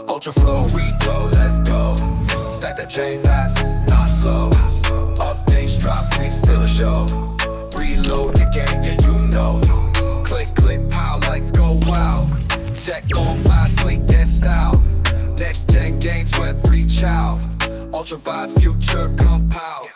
Ultra flow, reload, let's go. Stack that chain fast, not slow. Updates drop, thanks to the show. Reload the game, yeah you know. Click, click, pow, lights go wild. Tech on fire, sleek and style. Next gen games, Web3 chow. Ultra vibe, future compile.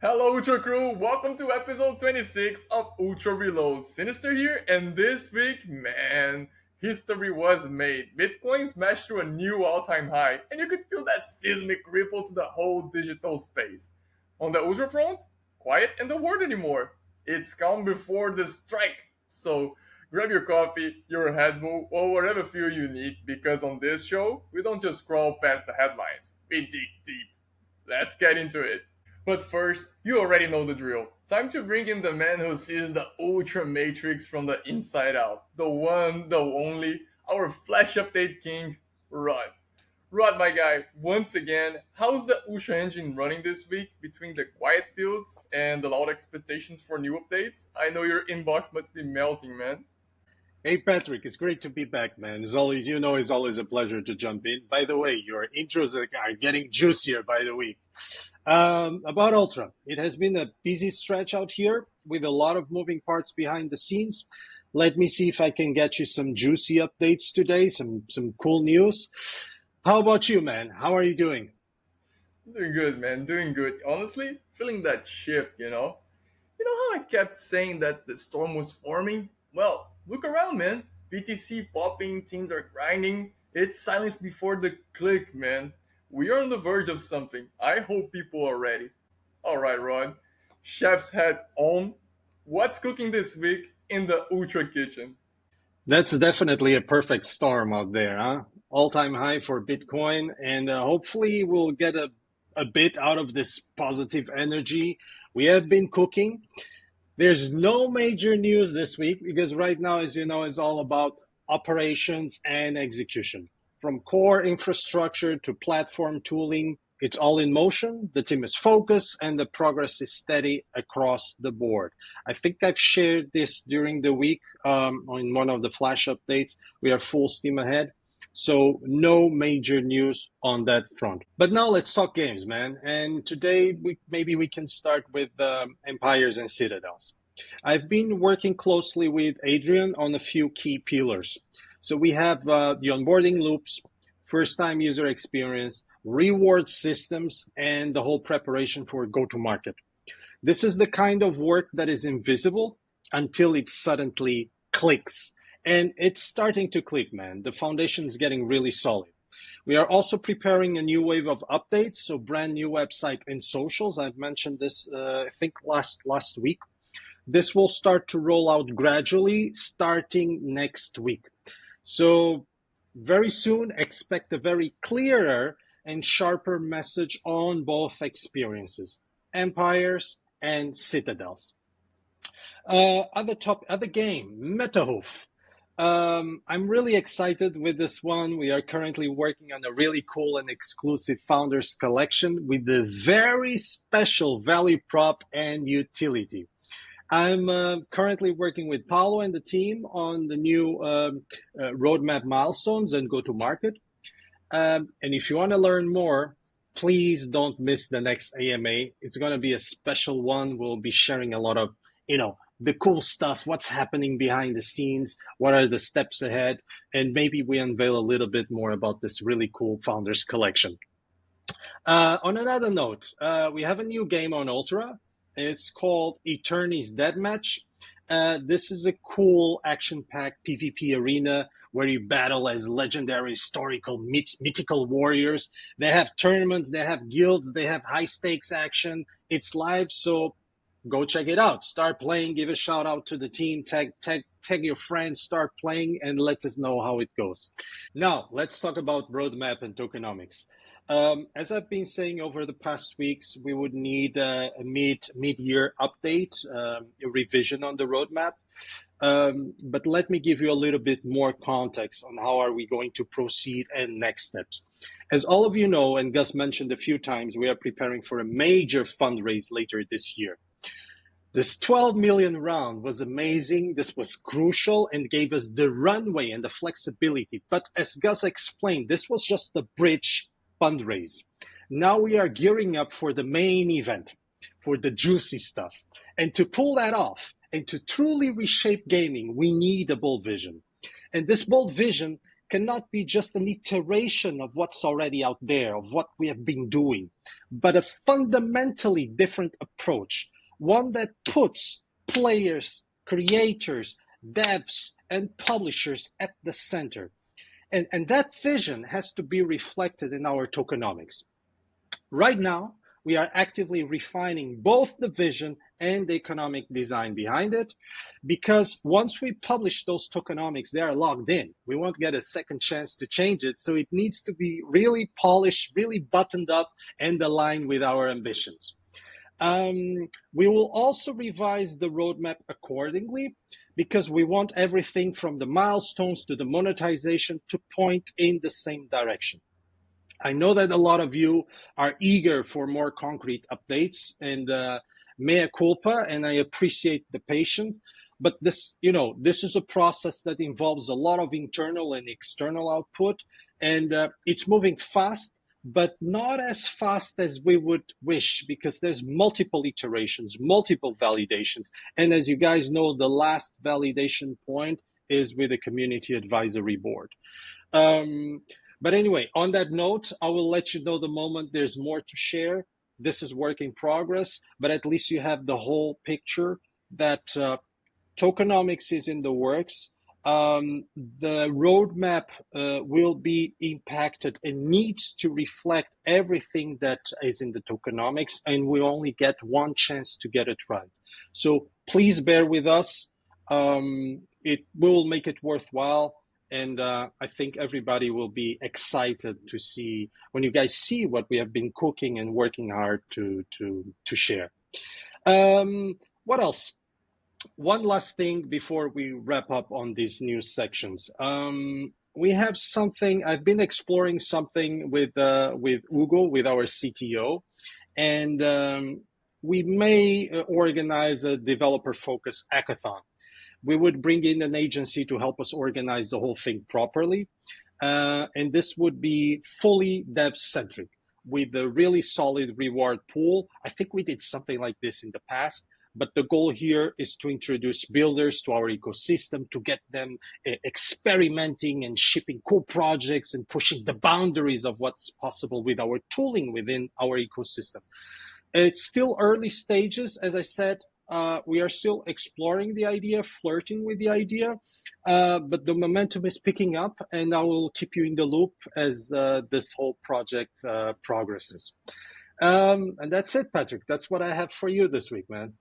Hello Ultra Crew, welcome to episode 26 of Ultra Reload. Sinister here, and this week, man, history was made. Bitcoin smashed through a new all-time high, and you could feel that seismic ripple to the whole digital space. On the Ultra front, quiet in the word anymore. It's calm before the strike. So grab your coffee, your Red Bull, or whatever fuel you need, because on this show, we don't just scroll past the headlines, we dig deep. Let's get into it. But first, you already know the drill. Time to bring in the man who sees the Ultra Matrix from the inside out. The one, the only, our Flash Update King, Rod. Rod, my guy, once again, how's the Ultra engine running this week between the quiet builds and the loud expectations for new updates? I know your inbox must be melting, man. Hey Patrick, it's great to be back, man. As always, it's always a pleasure to jump in. By the way, your intros are getting juicier by the week. About Ultra, it has been a busy stretch out here with a lot of moving parts behind the scenes. Let me see if I can get you some juicy updates today, some cool news. How about you, man? How are you doing? Doing good, man, doing good. Honestly, feeling that shift. You know how I kept saying that the storm was forming? Well, look around, man. BTC popping, teams are grinding. It's silence before the click, man. We are on the verge of something. I hope people are ready. Alright, Rod. Chef's hat on. What's cooking this week in the Ultra Kitchen? That's definitely a perfect storm out there, huh? All-time high for Bitcoin, and hopefully we'll get a bit out of this positive energy. We have been cooking. There's no major news this week because right now, as you know, it's all about operations and execution. From core infrastructure to platform tooling, it's all in motion. The team is focused and the progress is steady across the board. I think I've shared this during the week on one of the flash updates. We are full steam ahead. So no major news on that front. But now let's talk games, man. And today maybe we can start with Empires and Citadels. I've been working closely with Adrian on a few key pillars. So we have the onboarding loops, first-time user experience, reward systems, and the whole preparation for go-to-market. This is the kind of work that is invisible until it suddenly clicks. And it's starting to click, man. The foundation is getting really solid. We are also preparing a new wave of updates, so brand new website and socials. I've mentioned this, I think, last week. This will start to roll out gradually starting next week. So very soon, expect a very clearer and sharper message on both experiences, Empires and Citadels. Other game, MetaHoof. I'm really excited with this one. We are currently working on a really cool and exclusive Founders Collection with a very special value prop and utility. I'm currently working with Paulo and the team on the new roadmap milestones and go-to-market. And if you want to learn more, please don't miss the next AMA. It's going to be a special one. We'll be sharing a lot of, the cool stuff, what's happening behind the scenes, what are the steps ahead, and maybe we unveil a little bit more about this really cool Founders Collection. On another note, we have a new game on Ultra. It's called Eternity's Deathmatch. This is a cool action-packed PvP arena where you battle as legendary, historical, mythical warriors. They have tournaments, they have guilds, they have high-stakes action. It's live, so go check it out. Start playing, give a shout out to the team, tag your friends, start playing, and let us know how it goes. Now, let's talk about roadmap and tokenomics. As I've been saying over the past weeks, we would need a mid-year update, a revision on the roadmap. But let me give you a little bit more context on how are we going to proceed and next steps. As all of you know, and Gus mentioned a few times, we are preparing for a major fundraise later this year. This 12 million round was amazing. This was crucial and gave us the runway and the flexibility. But as Gus explained, this was just the bridge fundraise. Now we are gearing up for the main event, for the juicy stuff. And to pull that off and to truly reshape gaming, we need a bold vision. And this bold vision cannot be just an iteration of what's already out there, of what we have been doing, but a fundamentally different approach, one that puts players, creators, devs, and publishers at the center. And that vision has to be reflected in our tokenomics. Right now, we are actively refining both the vision and the economic design behind it, because once we publish those tokenomics, they are logged in. We won't get a second chance to change it. So it needs to be really polished, really buttoned up, and aligned with our ambitions. We will also revise the roadmap accordingly, because we want everything from the milestones to the monetization to point in the same direction. I know that a lot of you are eager for more concrete updates, and mea culpa, and I appreciate the patience. But this is a process that involves a lot of internal and external output, and it's moving fast, but not as fast as we would wish, because there's multiple iterations, multiple validations. And as you guys know, the last validation point is with the community advisory board. But anyway, on that note, I will let you know the moment there's more to share. This is work in progress, but at least you have the whole picture that tokenomics is in the works. The roadmap will be impacted and needs to reflect everything that is in the tokenomics, and we only get one chance to get it right. So please bear with us. It will make it worthwhile. And I think everybody will be excited to see when you guys see what we have been cooking and working hard to share. What else? One last thing before we wrap up on these news sections. We have something. I've been exploring something with Ugo, with our CTO, and we may organize a developer-focused hackathon. We would bring in an agency to help us organize the whole thing properly. And this would be fully dev-centric with a really solid reward pool. I think we did something like this in the past, but the goal here is to introduce builders to our ecosystem, to get them experimenting and shipping cool projects and pushing the boundaries of what's possible with our tooling within our ecosystem. It's still early stages, as I said. We are still exploring the idea, flirting with the idea, but the momentum is picking up, and I will keep you in the loop as this whole project progresses. And that's it, Patrick. That's what I have for you this week, man.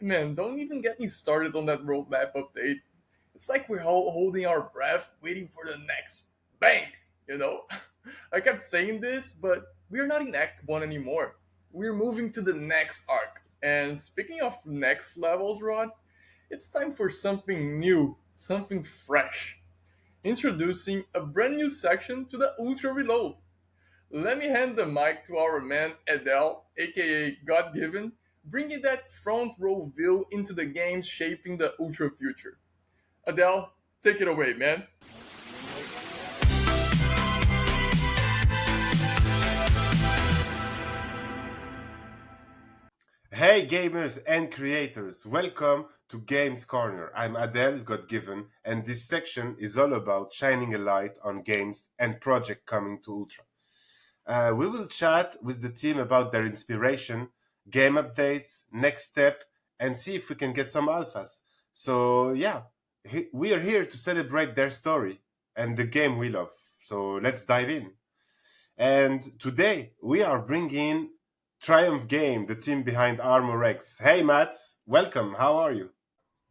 Man, don't even get me started on that roadmap update. It's like we're all holding our breath, waiting for the next bang, you know? I kept saying this, but we're not in Act 1 anymore. We're moving to the next arc. And speaking of next levels, Rod, it's time for something new, something fresh. Introducing a brand new section to the Ultra Reload. Let me hand the mic to our man Adele, aka GodGiven, bringing that front row view into the games shaping the Ultra future. Adele, take it away, man. Hey gamers and creators, welcome to Games Corner. I'm Adele GodGiven, and this section is all about shining a light on games and projects coming to Ultra. We will chat with the team about their inspiration, game updates, next step, and see if we can get some alphas. So yeah, we are here to celebrate their story and the game we love. So let's dive in. And today we are bringing Triumph Game, the team behind Armor X. Hey Matt, welcome. How are you?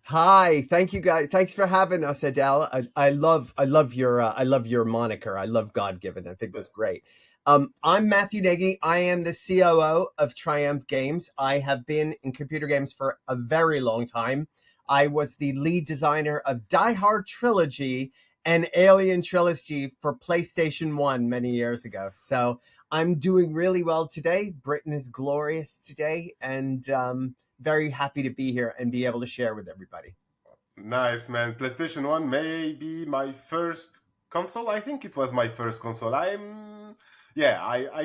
Hi, thank you guys. Thanks for having us, Adele. I love your moniker. I love GodGiven. I think that's great. I'm Matthew Nagy. I am the COO of Triumph Games. I have been in computer games for a very long time. I was the lead designer of Die Hard Trilogy and Alien Trilogy for PlayStation 1 many years ago. So I'm doing really well today. Britain is glorious today. And very happy to be here and be able to share with everybody. Nice, man. PlayStation 1 may be my first console. I think it was my first console. I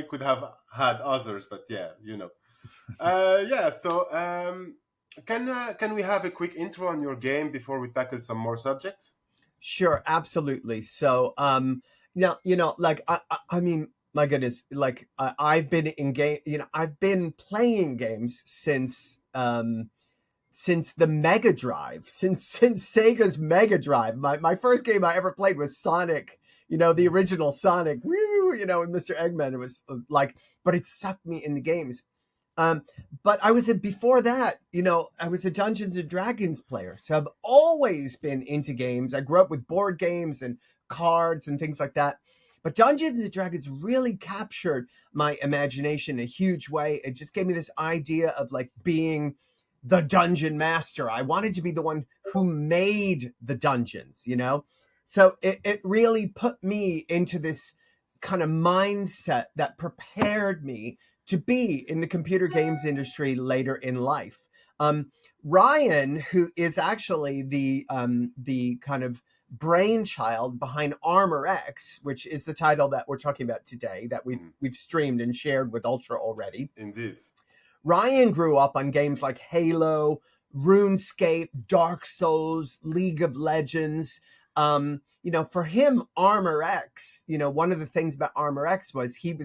could have had others, but yeah, you know. Can we have a quick intro on your game before we tackle some more subjects? Sure, absolutely. So, like I mean, my goodness, like I've been in game, I've been playing games since the Mega Drive, since Sega's Mega Drive. My first game I ever played was Sonic, the original Sonic, woo, with Mr. Eggman. It was but it sucked me into games. But before that, I was a Dungeons and Dragons player. So I've always been into games. I grew up with board games and cards and things like that. But Dungeons and Dragons really captured my imagination in a huge way. It just gave me this idea of like being the dungeon master. I wanted to be the one who made the dungeons, So it really put me into this kind of mindset that prepared me to be in the computer games industry later in life. Ryan, who is actually the kind of brainchild behind Armor X, which is the title that we're talking about today, that we've streamed and shared with Ultra already. Indeed. Ryan grew up on games like Halo, RuneScape, Dark Souls, League of Legends. For him, Armor X, one of the things about Armor X was he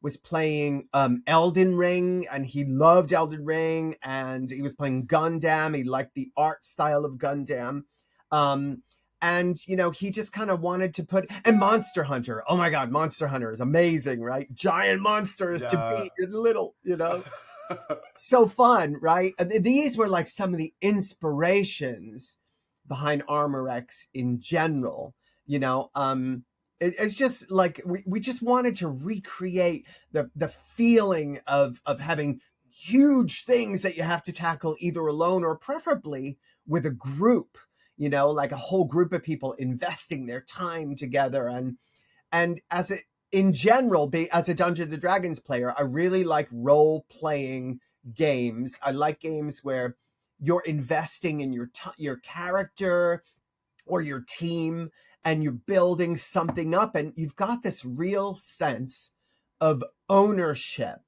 was playing Elden Ring, and he loved Elden Ring, and he was playing Gundam. He liked the art style of Gundam. He just kind of wanted to and Monster Hunter. Oh my God, Monster Hunter is amazing, right? Giant monsters to beat your little, so fun, right? These were like some of the inspirations behind Armor X in general, It's just like we just wanted to recreate the feeling of having huge things that you have to tackle either alone or preferably with a group, like a whole group of people investing their time together. And as a Dungeons and Dragons player, I really like role-playing games. I like games where you're investing in your character or your team, and you're building something up, and you've got this real sense of ownership,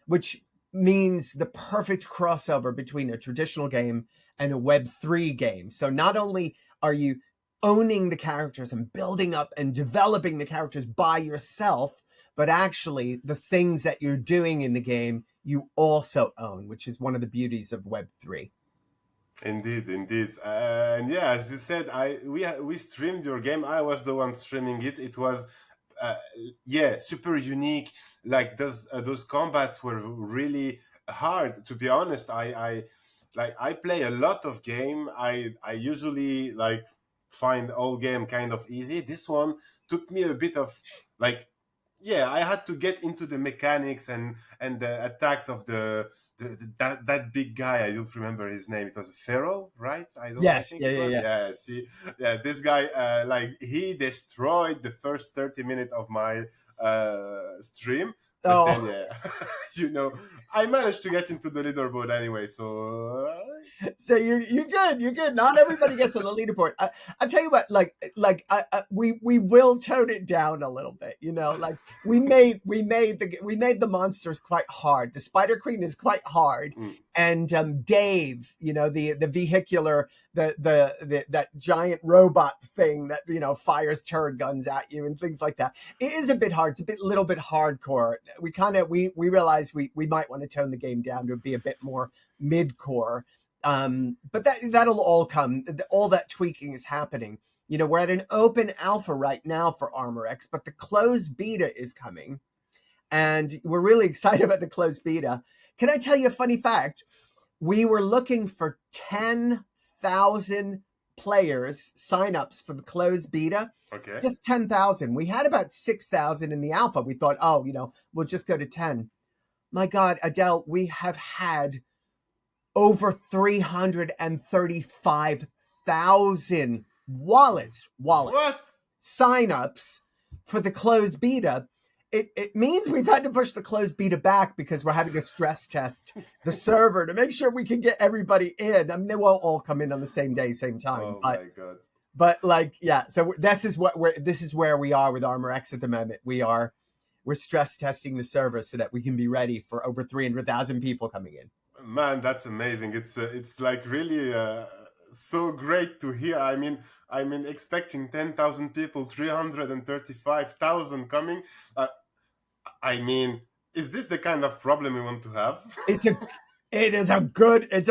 which means the perfect crossover between a traditional game and a Web3 game. So not only are you owning the characters and building up and developing the characters by yourself, but actually the things that you're doing in the game, you also own, which is one of the beauties of Web3. Indeed. And yeah, as you said, we streamed your game. I was the one streaming it. It was super unique. Like those combats were really hard. To be honest, I play a lot of game. I usually like find all game kind of easy. This one took me a bit of like, I had to get into the mechanics and the attacks of that big guy. I don't remember his name. It was Feral, right? Yes. I think it was. Yeah. See, this guy, he destroyed the first 30 minutes of my stream. But then, I managed to get into the leaderboard anyway. So you're good. You're good. Not everybody gets on the leaderboard. I tell you what, we will tone it down a little bit. Like we made the monsters quite hard. The Spider Queen is quite hard, and Dave, the vehicular, that giant robot thing that fires turret guns at you and things like that. It is a bit hard. It's a little bit hardcore. We realized we might want to tone the game down to be a bit more mid-core. But that'll all come. All that tweaking is happening. We're at an open alpha right now for Armor X, but the closed beta is coming, and we're really excited about the closed beta. Can I tell you a funny fact? We were looking for 10,000 players signups for the closed beta. Okay. Just 10,000. We had about 6,000 in the alpha. We thought, we'll just go to 10. My God, Adele, we have had over 335,000 wallets What? signups for the closed beta. it means we've had to push the closed beta back because we're having to stress test the server to make sure we can get everybody in. I mean, they won't all come in on the same day, same time. Oh my god. But like, yeah. So this is where we are with Armor X at the moment. We're stress testing the server so that we can be ready for over 300,000 people coming in. Man, that's amazing. It's like really so great to hear. I mean expecting 10,000 people, 335,000 coming. I mean, is this the kind of problem we want to have? It's a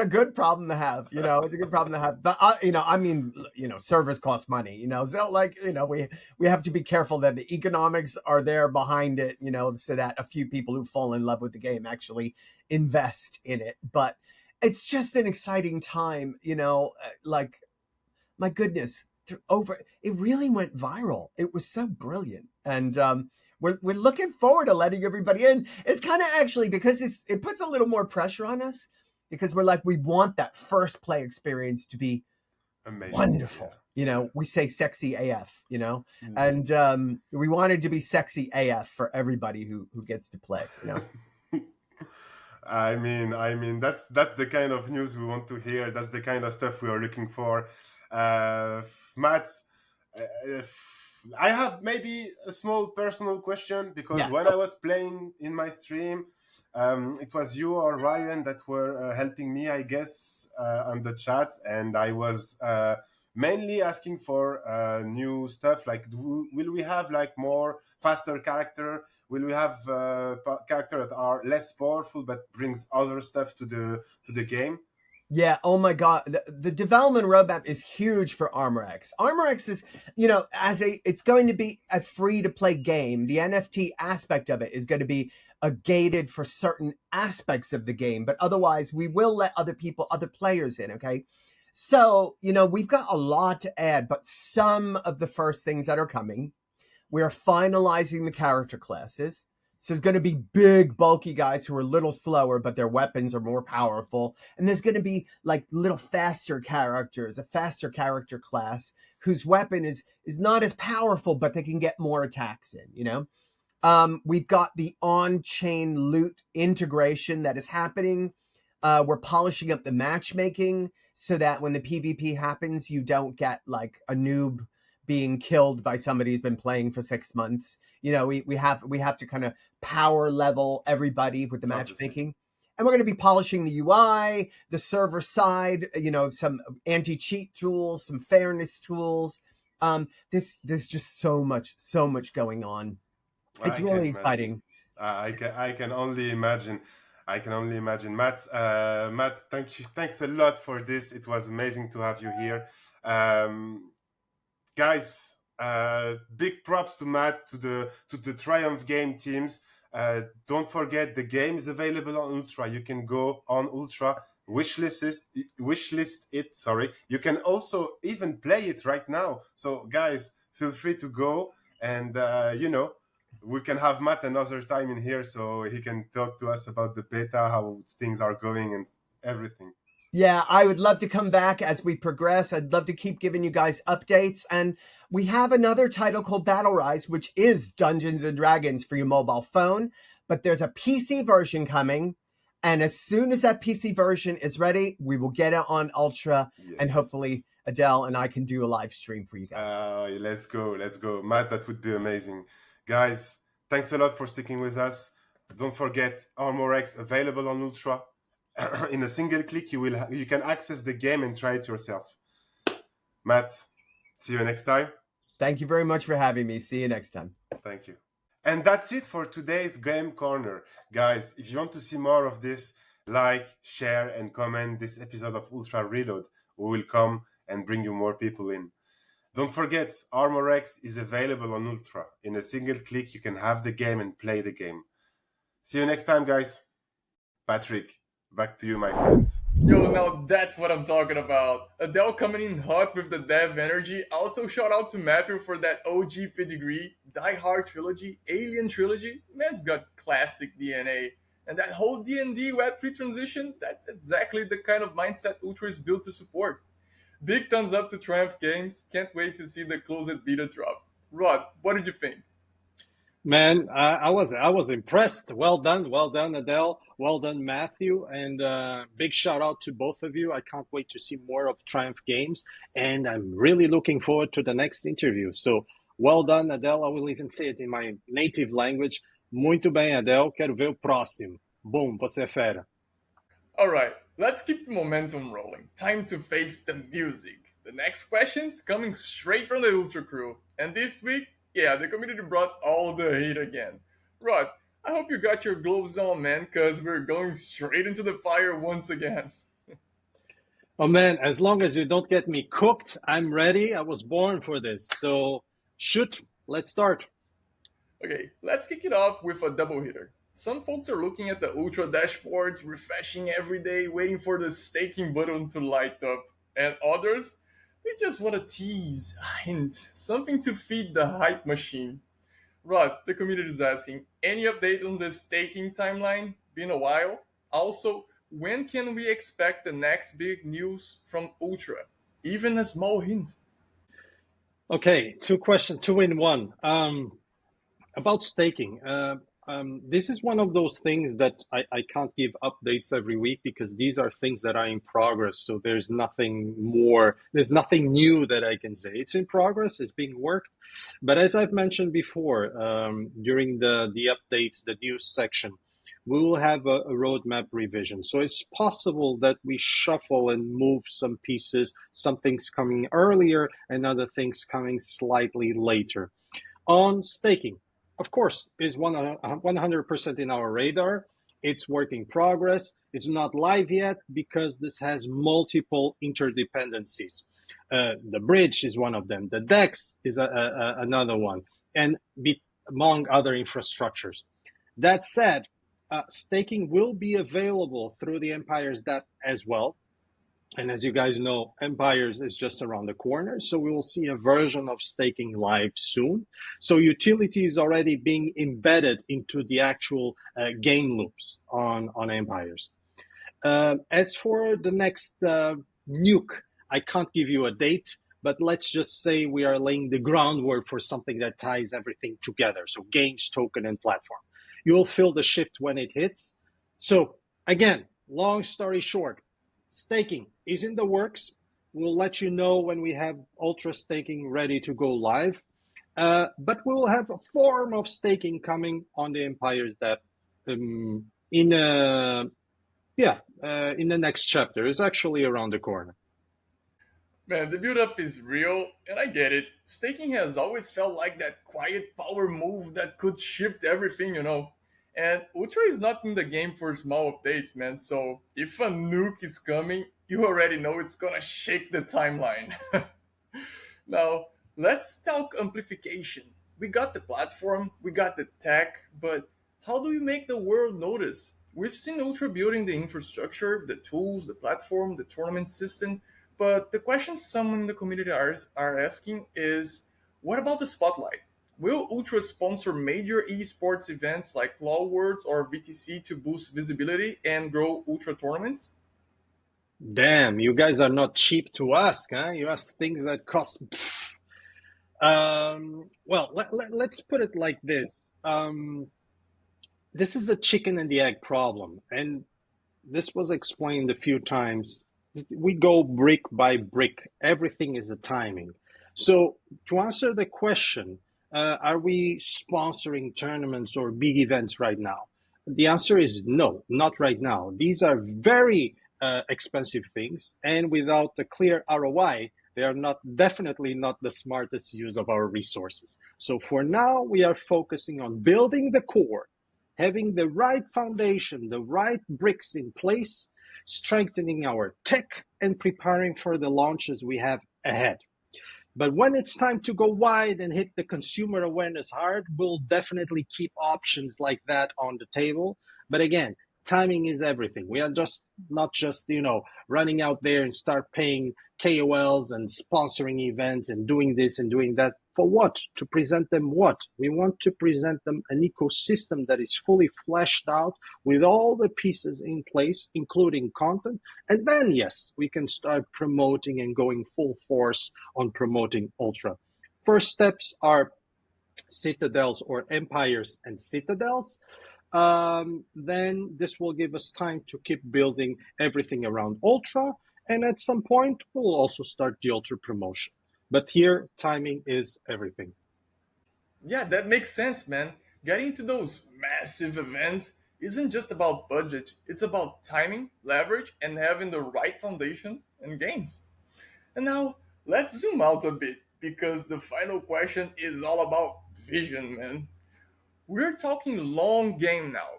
good problem to have. You know, it's a good problem to have. But I mean, servers cost money. You know, so like, we have to be careful that the economics are there behind it. You know, so that a few people who fall in love with the game actually invest in it. But it's just an exciting time. You know, like, my goodness, it really went viral. It was so brilliant, and we're looking forward to letting everybody in. It's kind of actually because it puts a little more pressure on us because we're like, we want that first play experience to be Amazing. wonderful. Yeah. You know, we say sexy AF, and we wanted to be sexy AF for everybody who gets to play, I mean that's the kind of news we want to hear. That's the kind of stuff we are looking for. Matt, I have maybe a small personal question because when I was playing in my stream, it was you or Ryan that were helping me, I guess, on the chat, and I was mainly asking for new stuff. Like, will we have like more faster character? Will we have character that are less powerful but brings other stuff to the game? Yeah. Oh my God. The development roadmap is huge for Armor X. Armor X is, it's going to be a free to play game. The NFT aspect of it is going to be gated for certain aspects of the game, but otherwise we will let other players in. Okay. So, we've got a lot to add, but some of the first things that are coming, we are finalizing the character classes. So there's going to be big, bulky guys who are a little slower, but their weapons are more powerful. And there's going to be like little faster characters, a faster character class whose weapon is not as powerful, but they can get more attacks in, We've got the on-chain loot integration that is happening. We're polishing up the matchmaking so that when the PvP happens, you don't get like a noob being killed by somebody who's been playing for 6 months. We have to kind of power level everybody with the matchmaking. And we're going to be polishing the UI, the server side, some anti-cheat tools, some fairness tools. There's just so much going on. It's really exciting. I can only imagine. Matt, thanks a lot for this. It was amazing to have you here. Guys, big props to Matt, to the Triumph Game teams. Don't forget, the game is available on Ultra. You can go on Ultra, wishlist it. Sorry, you can also even play it right now. So, guys, feel free to go, and we can have Matt another time in here so he can talk to us about the beta, how things are going, and everything. Yeah, I would love to come back as we progress. I'd love to keep giving you guys updates. And we have another title called Battle Rise, which is Dungeons and Dragons for your mobile phone. But there's a PC version coming. And as soon as that PC version is ready, we will get it on Ultra. Yes. And hopefully Adele and I can do a live stream for you guys. Let's go. Matt, that would be amazing. Guys, thanks a lot for sticking with us. Don't forget, Armor X available on Ultra. In a single click, you can access the game and try it yourself. Matt, see you next time. Thank you very much for having me. See you next time. Thank you. And that's it for today's Game Corner. Guys, if you want to see more of this, like, share, and comment this episode of Ultra Reload. We will come and bring you more people in. Don't forget, Armor X is available on Ultra. In a single click, you can have the game and play the game. See you next time, guys. Patrick, back to you, my friends. Yo, now that's what I'm talking about. Adele coming in hot with the dev energy. Also, shout out to Matthew for that OG pedigree, Die Hard trilogy, Alien trilogy. Man's got classic DNA. And that whole D&D Web3 transition, that's exactly the kind of mindset Ultra is built to support. Big thumbs up to Triumph Games. Can't wait to see the closed beta drop. Rod, what did you think? Man, I was impressed. Well done, Adele. Well done, Matthew. And big shout out to both of you. I can't wait to see more of Triumph Games, and I'm really looking forward to the next interview. So, well done, Adele. I will even say it in my native language. Muito bem, Adele. Quero ver o próximo. Boom, você é fera. Alright, let's keep the momentum rolling. Time to face the music. The next question's coming straight from the Ultra crew. And this week, yeah, the community brought all the heat again. Rod, I hope you got your gloves on, man, because we're going straight into the fire once again. Oh man, as long as you don't get me cooked, I'm ready. I was born for this. So, shoot, let's start. Okay, let's kick it off with a double hitter. Some folks are looking at the Ultra dashboards, refreshing every day, waiting for the staking button to light up. And others, they just want a tease, a hint, something to feed the hype machine. Rod, the community is asking, any update on the staking timeline? Been a while. Also, when can we expect the next big news from Ultra? Even a small hint. Okay, two questions, two in one. About staking. This is one of those things that I can't give updates every week because these are things that are in progress. So there's nothing more, there's nothing new that I can say. It's in progress, it's being worked. But as I've mentioned before, during the updates, the news section, we will have a roadmap revision. So it's possible that we shuffle and move some pieces, some things coming earlier and other things coming slightly later. On staking, of course, is 100% in our radar. It's work in progress. It's not live yet because this has multiple interdependencies. The bridge is one of them. The DEX is another one, and among other infrastructures. That said, staking will be available through the Empires DApp as well. And as you guys know, Empires is just around the corner. So we will see a version of staking live soon. So utility is already being embedded into the actual game loops on Empires. As for the next nuke, I can't give you a date, but let's just say we are laying the groundwork for something that ties everything together. So games, token, and platform. You will feel the shift when it hits. So again, long story short, staking is in the works. We'll let you know when we have Ultra staking ready to go live. But we'll have a form of staking coming on the Empires that in the next chapter. It's actually around the corner. Man, the build up is real, and I get it. Staking has always felt like that quiet power move that could shift everything, you know. And Ultra is not in the game for small updates, man. So if a nuke is coming, you already know it's gonna shake the timeline. Now, let's talk amplification. We got the platform, we got the tech, but how do we make the world notice? We've seen Ultra building the infrastructure, the tools, the platform, the tournament system, but the question some in the community are asking is, what about the spotlight? Will Ultra sponsor major esports events like LoL Worlds or VTC to boost visibility and grow Ultra tournaments? Damn, you guys are not cheap to ask, huh? You ask things that cost. Well, let's put it like this. This is a chicken and the egg problem, and this was explained a few times. We go brick by brick. Everything is a timing. So to answer the question, are we sponsoring tournaments or big events right now? The answer is no, not right now. These are very expensive things, and without a clear ROI, they are definitely not the smartest use of our resources. So for now, we are focusing on building the core, having the right foundation, the right bricks in place, strengthening our tech, and preparing for the launches we have ahead. But when it's time to go wide and hit the consumer awareness hard, we'll definitely keep options like that on the table. But again, timing is everything. We are not just running out there and start paying KOLs and sponsoring events and doing this and doing that. For what? To present them what? We want to present them an ecosystem that is fully fleshed out with all the pieces in place, including content. And then, yes, we can start promoting and going full force on promoting Ultra. First steps are citadels or empires and citadels, then this will give us time to keep building everything around Ultra. And at some point, we'll also start the Ultra promotion. But here, timing is everything. Yeah, that makes sense, man. Getting into those massive events isn't just about budget, it's about timing, leverage, and having the right foundation and games. And now, let's zoom out a bit, because the final question is all about vision, man. We're talking long game now.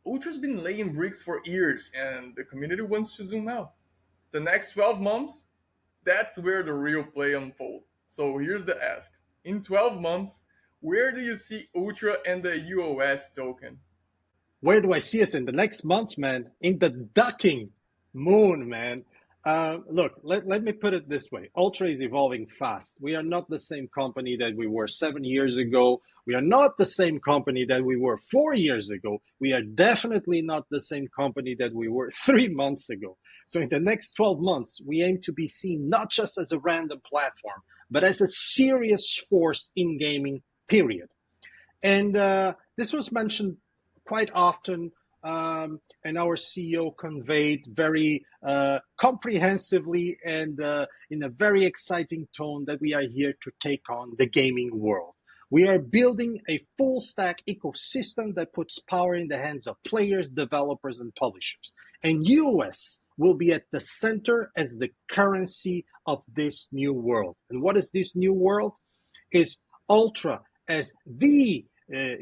Ultra's been laying bricks for years, and the community wants to zoom out. The next 12 months, that's where the real play unfolds. So here's the ask. In 12 months, where do you see Ultra and the UOS token? Where do I see us in the next months, man? In the ducking moon, man. Look, let me put it this way. Ultra is evolving fast. We are not the same company that we were 7 years ago. We are not the same company that we were 4 years ago. We are definitely not the same company that we were 3 months ago. So in the next 12 months, we aim to be seen not just as a random platform, but as a serious force in gaming, period. And this was mentioned quite often, and our CEO conveyed very comprehensively and in a very exciting tone that we are here to take on the gaming world. We are building a full stack ecosystem that puts power in the hands of players, developers, and publishers. And US will be at the center as the currency of this new world. And what is this new world? Is Ultra as the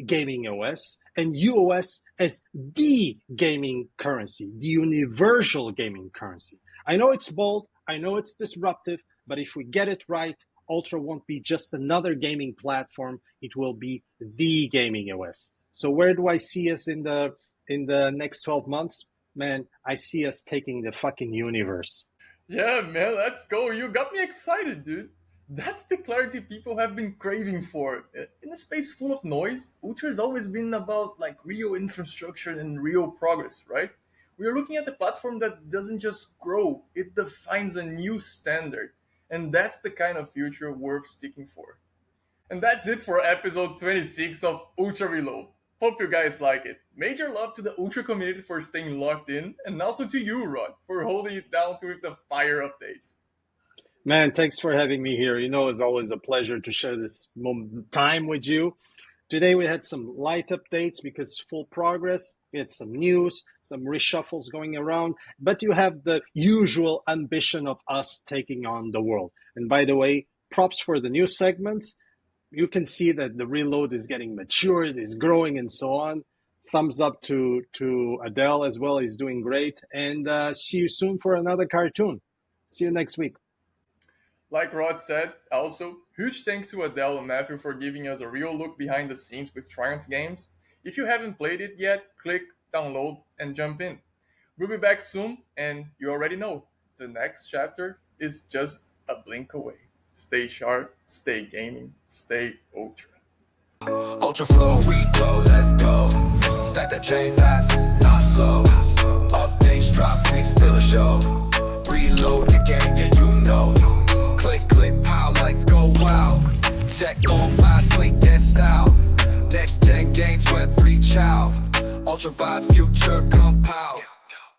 gaming OS and UOS as the gaming currency, the universal gaming currency. I know it's bold, I know it's disruptive, but if we get it right, Ultra won't be just another gaming platform, it will be the gaming OS. So where do I see us in the next 12 months? Man, I see us taking the fucking universe. Yeah, man, let's go. You got me excited, dude. That's the clarity people have been craving for. In a space full of noise, Ultra has always been about like real infrastructure and real progress, right? We are looking at a platform that doesn't just grow, it defines a new standard. And that's the kind of future worth sticking for. And that's it for episode 26 of Ultra Reload. Hope you guys like it. Major love to the Ultra community for staying locked in, and also to you, Rod, for holding it down with the fire updates. Man, thanks for having me here. You know, it's always a pleasure to share this time with you. Today we had some light updates because full progress. We had some news, some reshuffles going around, but you have the usual ambition of us taking on the world. And by the way, props for the new segments. You can see that the reload is getting matured, is growing, and so on. Thumbs up to Adele as well. He's doing great. And see you soon for another cartoon. See you next week. Like Rod said, also, huge thanks to Adele and Matthew for giving us a real look behind the scenes with Triumph Games. If you haven't played it yet, click, download, and jump in. We'll be back soon, and you already know, the next chapter is just a blink away. Stay sharp, stay gaming, stay Ultra. Ultra flow, reload, let's go. Stack that chain fast, not slow. Updates drop, we still a show. Reload the game, yeah you know. Click, click, pow, lights go wild. Tech on fire, sleek and style. Next gen games, web reach out. Ultra vibe, future compile.